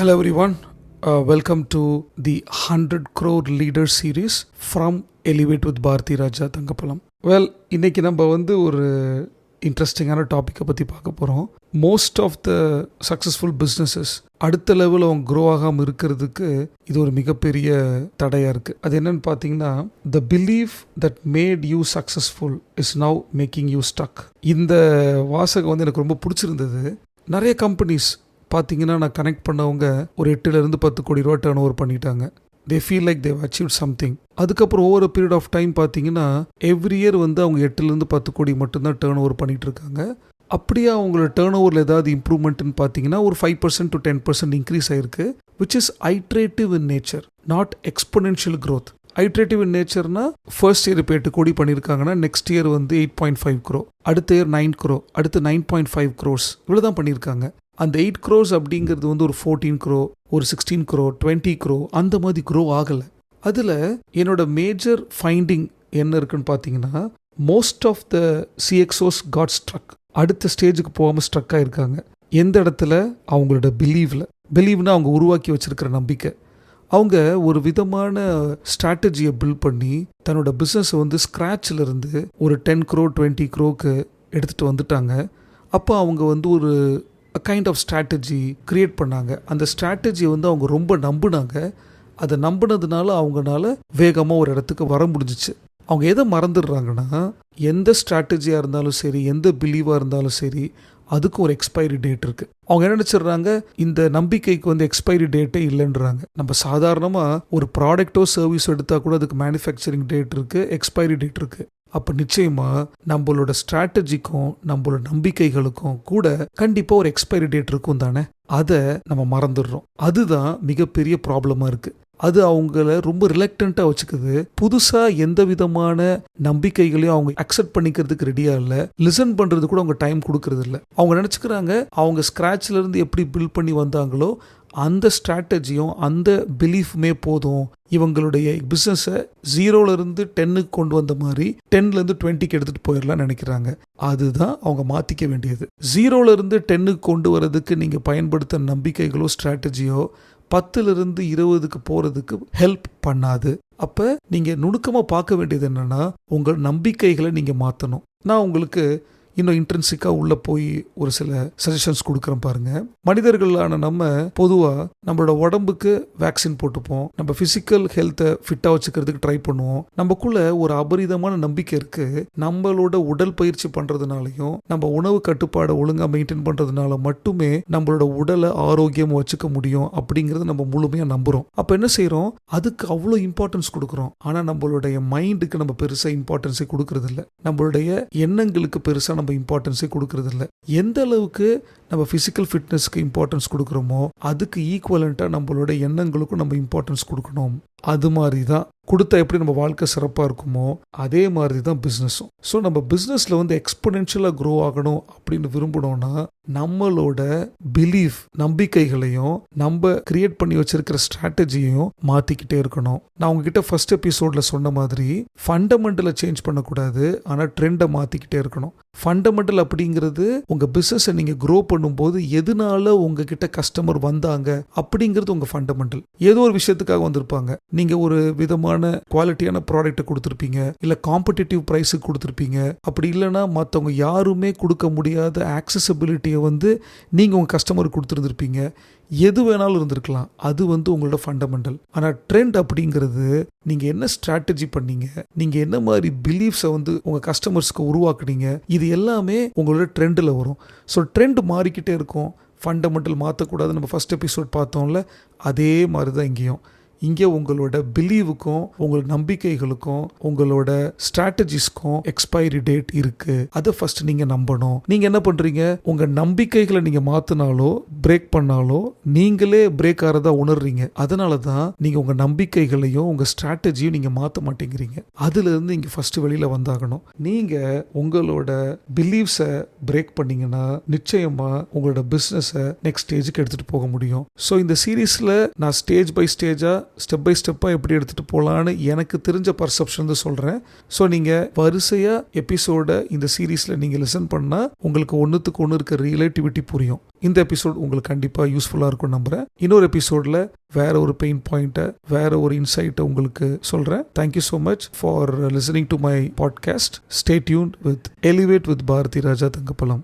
Hello everyone, welcome to the 100 crore leader series from Elevate with Bharati Raja Thangapalam. Well, இன்னைக்கு நம்ம ஒரு இன்ட்ரெஸ்டிங்கான டாப்பிக்கை பற்றி பார்க்க போகிறோம். Most of the successful businesses அடுத்த லெவலில் அவங்க க்ரோ ஆகாமல் இருக்கிறதுக்கு இது ஒரு மிகப்பெரிய தடையாக இருக்குது. அது என்னன்னு பார்த்தீங்கன்னா, த believe that made you successful is now making you stuck. இந்த வாசகம் எனக்கு ரொம்ப பிடிச்சிருந்தது. நிறைய கம்பெனிஸ் பார்த்தீங்கன்னா, நான் கனெக்ட் பண்ணவங்க ஒரு 8 to 10 கோடி ரூபா டர்ன் ஓவர் பண்ணிட்டாங்க. They feel like they achieve something. அதுக்கப்புறம் ஓவர் பீரியட் ஆஃப் டைம் பார்த்தீங்கன்னா, எவ்ரி இயர் அவங்க 8 to 10 கோடி மட்டும்தான் டர்ன் ஓவர் பண்ணிட்டு இருக்காங்க. அப்படியே அவங்களோட டர்ன் ஓவரில் ஏதாவது இம்ப்ரூவ்மெண்ட்னு பார்த்தீங்கன்னா ஒரு 5% to 10% இன்க்ரீஸ் ஆயிருக்கு. Which is iterative in nature, not exponential growth. Iterative in நேச்சர்னா ஃபர்ஸ்ட் இயர் இப்போ 8 கோடி பண்ணியிருக்காங்கன்னா நெக்ஸ்ட் இயர் 8.5 crore, அடுத்த இயர் 9 crore, அடுத்து 9.5 crores இவ்வளோ தான் பண்ணியிருக்காங்க. அந்த 8 crores அப்படிங்கிறது ஒரு 14 crore, ஒரு 16 crore, 20 crore அந்த மாதிரி க்ரோ ஆகலை. அதில் என்னோட மேஜர் ஃபைண்டிங் என்ன இருக்குன்னு பார்த்தீங்கன்னா, most of the CXOs got struck. அடுத்த ஸ்டேஜுக்கு போகாமல் ஸ்ட்ரக் ஆகிருக்காங்க. எந்த இடத்துல? அவங்களோட பிலீவ்னா அவங்க உருவாக்கி வச்சிருக்கிற நம்பிக்கை. அவங்க ஒரு விதமான ஸ்ட்ராட்டஜியை பில்ட் பண்ணி தன்னோட பிஸ்னஸை ஸ்க்ராட்சில் இருந்து ஒரு 10 crore 20 crore எடுத்துகிட்டு வந்துட்டாங்க. அப்போ அவங்க ஒரு கைண்ட் ஆஃப் ஸ்ட்ராட்டஜி கிரியேட் பண்ணாங்க. அந்த ஸ்ட்ராட்டஜியை அவங்க ரொம்ப நம்பினாங்க. அதை நம்பினதுனால அவங்களால வேகமாக ஒரு இடத்துக்கு வர முடிஞ்சிச்சு. அவங்க எதை மறந்துடுறாங்கன்னா, எந்த ஸ்ட்ராட்டஜியாக இருந்தாலும் சரி, எந்த பிலீவாக இருந்தாலும் சரி, அதுக்கு ஒரு எக்ஸ்பைரி டேட் இருக்குது. அவங்க என்ன நினச்சிடுறாங்க, இந்த நம்பிக்கைக்கு எக்ஸ்பைரி டேட்டே இல்லைன்றாங்க. நம்ம சாதாரணமாக ஒரு ப்ராடக்ட்டோ சர்வீஸோ எடுத்தால் கூட அதுக்கு மேனுஃபேக்சரிங் டேட் இருக்குது, எக்ஸ்பைரி டேட் இருக்குது. அப்போ நிச்சயமாக நம்மளோட ஸ்ட்ராட்டஜிக்கும் நம்மளோட நம்பிக்கைகளுக்கும் கூட கண்டிப்பாக ஒரு எக்ஸ்பைரி டேட் இருக்கும் தானே. அதை நம்ம மறந்துடுறோம். அதுதான் மிகப்பெரிய ப்ராப்ளமாக இருக்குது. அது அவங்கள ரொம்ப ரிலக்டண்ட்டாக வச்சுக்குது. புதுசாக எந்த விதமான நம்பிக்கைகளையும் அவங்க அக்செப்ட் பண்ணிக்கிறதுக்கு ரெடியாக இல்லை. லிசன் பண்ணுறது கூட அவங்க டைம் கொடுக்கறது இல்லை. அவங்க நினச்சிக்கிறாங்க அவங்க ஸ்க்ராட்ச்லேருந்து எப்படி பில்ட் பண்ணி வந்தாங்களோ அந்த ஸ்ட்ராட்டஜியும் அந்த பிலீஃபுமே போதும், இவங்களுடைய பிஸ்னஸை 0 to 10 கொண்டு வந்த மாதிரி 10 to 20 எடுத்துகிட்டு போயிடலாம்னு நினைக்கிறாங்க. அதுதான் அவங்க மாற்றிக்க வேண்டியது. 0 to 10 கொண்டு வரதுக்கு நீங்கள் பயன்படுத்த நம்பிக்கைகளோ ஸ்ட்ராட்டஜியோ 10 to 20 போகிறதுக்கு ஹெல்ப் பண்ணாது. அப்போ நீங்கள் நுணுக்கமாக பார்க்க வேண்டியது என்னென்னா, உங்கள் நம்பிக்கைகளை நீங்கள் மாற்றணும். நான் உங்களுக்கு இன்னும் இன்ட்ரென்சிக்காக உள்ளே போய் ஒரு சில சஜஷன்ஸ் கொடுக்குறேன் பாருங்கள். மனிதர்களான நம்ம பொதுவாக நம்மளோட உடம்புக்கு வேக்சின் போட்டுப்போம், நம்ம ஃபிசிக்கல் ஹெல்த்தை ஃபிட்டாக வச்சுக்கிறதுக்கு ட்ரை பண்ணுவோம். நமக்குள்ள ஒரு அபரிதமான நம்பிக்கை இருக்குது, நம்மளோட உடல் பயிற்சி பண்ணுறதுனாலையும் நம்ம உணவு கட்டுப்பாடை ஒழுங்காக மெயின்டைன் பண்ணுறதுனால மட்டுமே நம்மளோட உடலை ஆரோக்கியமாக வச்சுக்க முடியும் அப்படிங்கிறத நம்ம முழுமையாக நம்புகிறோம். அப்போ என்ன செய்கிறோம், அதுக்கு அவ்வளோ இம்பார்ட்டன்ஸ் கொடுக்குறோம். ஆனால் நம்மளுடைய மைண்டுக்கு நம்ம பெருசாக இம்பார்ட்டன்ஸே கொடுக்கறது இல்லை. நம்மளுடைய எண்ணங்களுக்கு பெருசாக நம்ம இம்பார்ட்டன்ஸே கொடுக்கறது இல்லை. எந்த அளவுக்கு நம்ம ஃபிசிக்கல் ஃபிட்னஸ்க்கு இம்பார்ட்டன்ஸ் கொடுக்குறோமோ அதுக்கு ஈக்குவலண்ட்டாக நம்மளோட எண்ணங்களுக்கும் நம்ம இம்பார்ட்டன்ஸ் கொடுக்கணும். அது மாதிரி தான் கொடுத்தா எப்படி நம்ம வாழ்க்கை சிறப்பாக இருக்குமோ அதே மாதிரி தான் பிஸ்னஸும். ஸோ நம்ம பிஸ்னஸில் எக்ஸ்பொனென்ஷியலாக க்ரோ ஆகணும் அப்படின்னு விரும்பணும்னா நம்மளோட பிலீஃப் நம்பிக்கைகளையும் நம்ம கிரியேட் பண்ணி வச்சிருக்கிற ஸ்ட்ராட்டஜியையும் மாற்றிக்கிட்டே இருக்கணும். நான் உங்ககிட்ட ஃபர்ஸ்ட் எபிசோடில் சொன்ன மாதிரி ஃபண்டமெண்டலை சேஞ்ச் பண்ணக்கூடாது, ஆனால் ட்ரெண்டை மாற்றிக்கிட்டே இருக்கணும். ஃபண்டமெண்டல் அப்படிங்கிறது உங்கள் பிஸ்னஸை நீங்கள் க்ரோ பண்ணும்போது எதனால உங்ககிட்ட கஸ்டமர் வந்தாங்க அப்படிங்கிறது உங்கள் ஃபண்டமெண்டல். ஏதோ ஒரு விஷயத்துக்காக வந்திருப்பாங்க. நீங்கள் ஒரு விதமான குவாலிட்டியான ப்ராடக்ட்டை கொடுத்துருப்பீங்க, இல்லை காம்படிட்டிவ் ப்ரைஸுக்கு கொடுத்துருப்பீங்க. அப்படி இல்லைன்னா மற்றவங்க யாருமே கொடுக்க முடியாத ஆக்சசபிலிட்டியை நீங்கள் உங்கள் கஸ்டமருக்கு கொடுத்துருந்துருப்பீங்க. எது வேணாலும் இருந்திருக்கலாம். அது உங்களோட ஃபண்டமெண்டல். ஆனால் ட்ரெண்ட் அப்படிங்கிறது நீங்கள் என்ன ஸ்ட்ராட்டஜி பண்ணீங்க, நீங்கள் என்ன மாதிரி பிலீஃப்ஸை உங்கள் கஸ்டமர்ஸ்க்கு உருவாக்குனீங்க, இது எல்லாமே உங்களோட ட்ரெண்டில் வரும். ஸோ ட்ரெண்ட் மாறிக்கிட்டே இருக்கும், ஃபண்டமெண்டல் மாற்றக்கூடாது. நம்ம ஃபர்ஸ்ட் எபிசோட் பார்த்தோம்ல, அதே மாதிரி தான் இங்கே உங்களோட பிலீவுக்கும் உங்களோட நம்பிக்கைகளுக்கும் உங்களோட ஸ்ட்ராட்டஜிஸ்க்கும் எக்ஸ்பைரி டேட் இருக்கு. அதை ஃபர்ஸ்ட் நீங்க நம்பணும். நீங்க என்ன பண்றீங்க, உங்க நம்பிக்கைகளை நீங்க மாத்தினாலோ பிரேக் பண்ணாலோ நீங்களே பிரேக் ஆறதா உணர்றீங்க. அதனால தான் நீங்க உங்க நம்பிக்கைகளையும் உங்க ஸ்ட்ராட்டஜியும் நீங்க மாற்ற மாட்டேங்கிறீங்க. அதுல இருந்து நீங்க ஃபர்ஸ்ட் வெளியில வந்தாகணும். நீங்க உங்களோட பிலீவ்ஸை பிரேக் பண்ணீங்கன்னா நிச்சயமா உங்களோட பிசினஸை நெக்ஸ்ட் ஸ்டேஜுக்கு எடுத்துட்டு போக முடியும். ஸோ இந்த சீரீஸ்ல நான் ஸ்டேஜ் பை ஸ்டேஜா ஸ்டெப் பை ஸ்டெப்பாக எப்படி எடுத்துகிட்டு போகலான்னு எனக்கு தெரிஞ்ச பர்செப்ஷன் தான் சொல்கிறேன். ஸோ நீங்கள் வரிசையாக எபிசோடை இந்த சீரீஸில் நீங்கள் லிசன் பண்ணால் உங்களுக்கு ஒன்றுத்துக்கு ஒன்று இருக்க ரிலேட்டிவிட்டி புரியும். இந்த எபிசோட் உங்களுக்கு கண்டிப்பாக யூஸ்ஃபுல்லாக இருக்கும் நம்புகிறேன். இன்னொரு எபிசோடில் வேற ஒரு பெயின் பாயிண்ட்டை, வேற ஒரு இன்சைட்டை உங்களுக்கு சொல்கிறேன். Thank you so much for listening to my podcast. Stay tuned with elevate with Bharathi Raja Thangapalam.